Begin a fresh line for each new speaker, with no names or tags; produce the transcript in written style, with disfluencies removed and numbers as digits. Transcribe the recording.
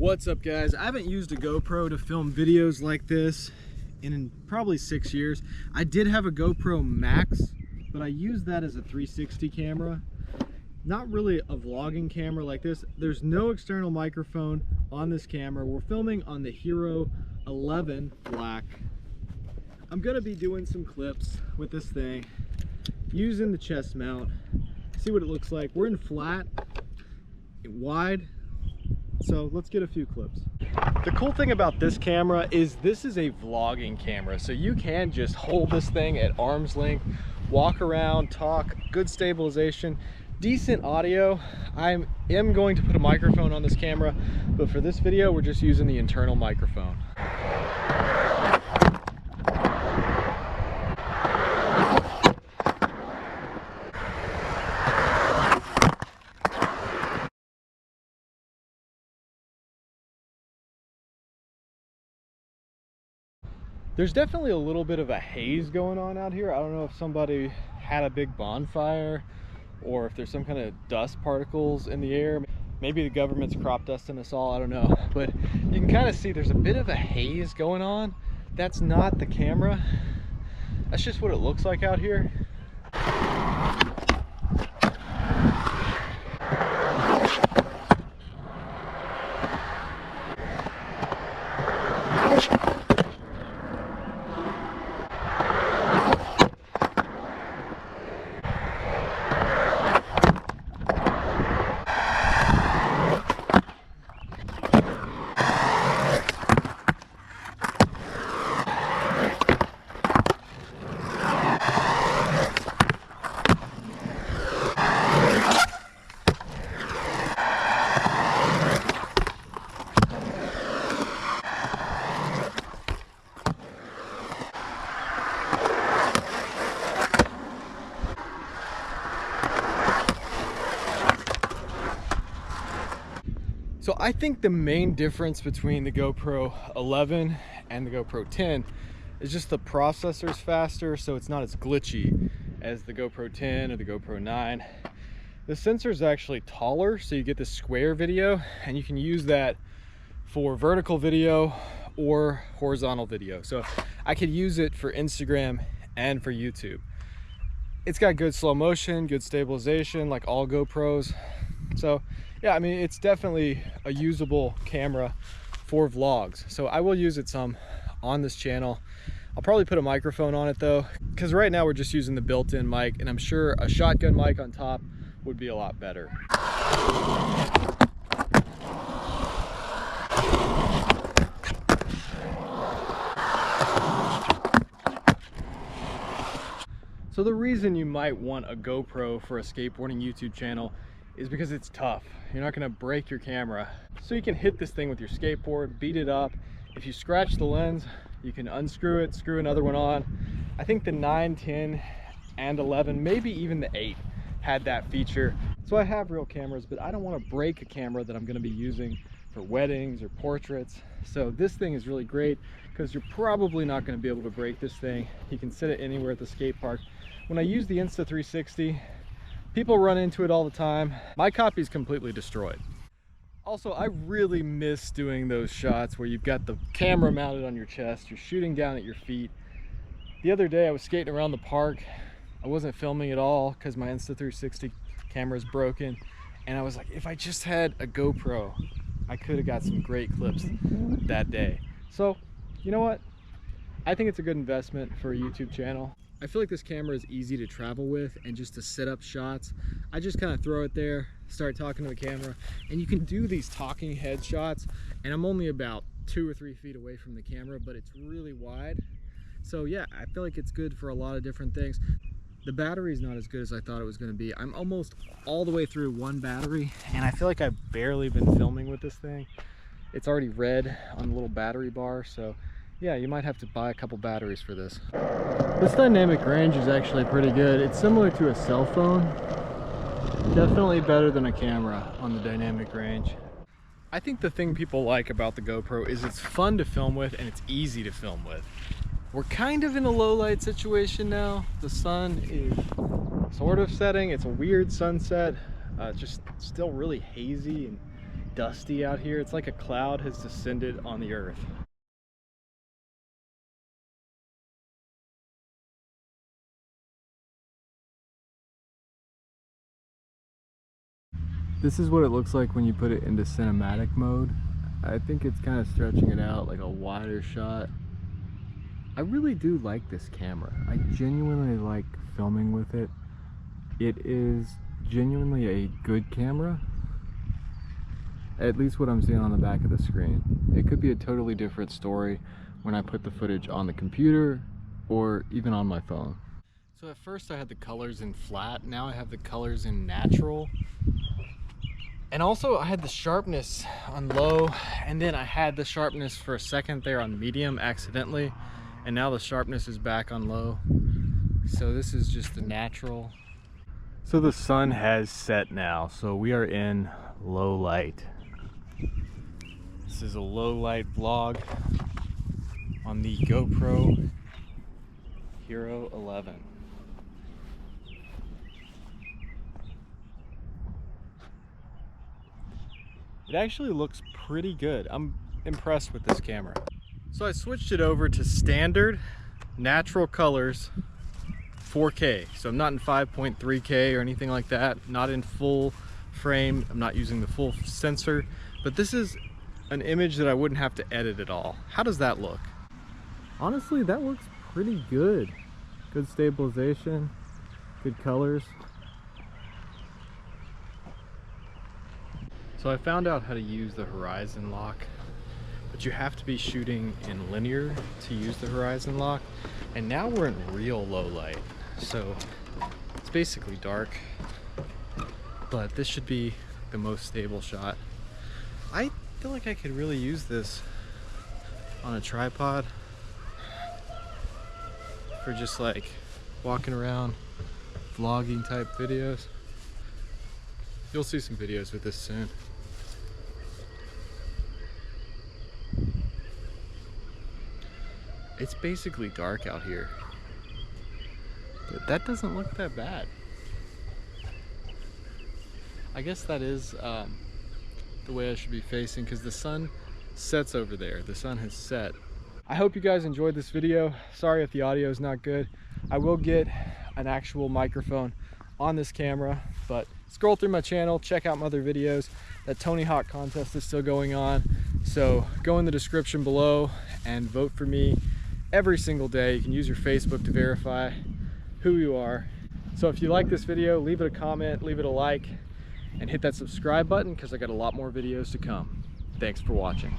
What's up, guys? I haven't used a GoPro to film videos like this in probably 6 years. I did have a GoPro Max, but I used that as a 360 camera. Not really a vlogging camera like this. There's no external microphone on this camera. We're filming on the Hero 11 Black. I'm gonna be doing some clips with this thing, using the chest mount, see what it looks like. We're in flat, wide, so let's get a few clips. The cool thing about this camera is this is a vlogging camera, so you can just hold this thing at arm's length, walk around, talk, good stabilization, decent audio. I am going to put a microphone on this camera, but for this video we're just using the internal microphone. There's definitely a little bit of a haze going on out here. I don't know if somebody had a big bonfire or if there's some kind of dust particles in the air. Maybe the government's crop dusting us all, I don't know. But you can kind of see there's a bit of a haze going on. That's not the camera. That's just what it looks like out here. So I think the main difference between the GoPro 11 and the GoPro 10 is just the processor's faster, so it's not as glitchy as the GoPro 10 or the GoPro 9. The sensor is actually taller, so you get the square video, and you can use that for vertical video or horizontal video. So I could use it for Instagram and for YouTube. It's got good slow motion, good stabilization, like all GoPros. So yeah, I mean, it's definitely a usable camera for vlogs. So I will use it some on this channel. I'll probably put a microphone on it though, because right now we're just using the built-in mic, and I'm sure a shotgun mic on top would be a lot better. So the reason you might want a GoPro for a skateboarding YouTube channel is because it's tough. You're not gonna break your camera. So you can hit this thing with your skateboard, beat it up. If you scratch the lens, you can unscrew it, screw another one on. I think the 9, 10, and 11, maybe even the 8 had that feature. So I have real cameras, but I don't wanna break a camera that I'm gonna be using for weddings or portraits. So this thing is really great because you're probably not gonna be able to break this thing. You can sit it anywhere at the skate park. When I use the Insta360, people run into it all the time. My copy is completely destroyed. Also, I really miss doing those shots where you've got the camera mounted on your chest, you're shooting down at your feet. The other day I was skating around the park. I wasn't filming at all because my Insta360 camera is broken. And I was like, if I just had a GoPro, I could have got some great clips that day. So, you know what? I think it's a good investment for a YouTube channel. I feel like this camera is easy to travel with and just to set up shots. I just kind of throw it there, start talking to the camera, and you can do these talking head shots, and I'm only about 2 or 3 feet away from the camera, but it's really wide. So yeah, I feel like it's good for a lot of different things. The battery is not as good as I thought it was going to be. I'm almost all the way through one battery, and I feel like I've barely been filming with this thing. It's already red on the little battery bar, so yeah, you might have to buy a couple batteries for this. This dynamic range is actually pretty good. It's similar to a cell phone. Definitely better than a camera on the dynamic range. I think the thing people like about the GoPro is it's fun to film with and it's easy to film with. We're kind of in a low light situation now. The sun is sort of setting. It's a weird sunset. Just still really hazy and dusty out here. It's like a cloud has descended on the earth. This is what it looks like when you put it into cinematic mode. I think it's kind of stretching it out like a wider shot. I really do like this camera. I genuinely like filming with it. It is genuinely a good camera. At least what I'm seeing on the back of the screen. It could be a totally different story when I put the footage on the computer or even on my phone. So at first I had the colors in flat, now I have the colors in natural. And also I had the sharpness on low, and then I had the sharpness for a second there on medium accidentally, and now the sharpness is back on low. So this is just the natural. So the sun has set now, so we are in low light. This is a low light vlog on the GoPro Hero 11. It actually looks pretty good. I'm impressed with this camera. So I switched it over to standard natural colors 4K. So I'm not in 5.3K or anything like that, not in full frame. I'm not using the full sensor, but this is an image that I wouldn't have to edit at all. How does that look? Honestly, that looks pretty good. Good stabilization, good colors. So I found out how to use the horizon lock, but you have to be shooting in linear to use the horizon lock. And now we're in real low light. So it's basically dark, but this should be the most stable shot. I feel like I could really use this on a tripod for just like walking around, vlogging type videos. You'll see some videos with this soon. It's basically dark out here, but that doesn't look that bad. I guess that is the way I should be facing, because the sun sets over there. The sun has set. I hope you guys enjoyed this video. Sorry if the audio is not good. I will get an actual microphone on this camera, but scroll through my channel, check out my other videos. That Tony Hawk contest is still going on, so go in the description below and vote for me every single day. You can use your Facebook to verify who you are. So if you like this video, leave it a comment, leave it a like, and hit that subscribe button, because I got a lot more videos to come. Thanks for watching.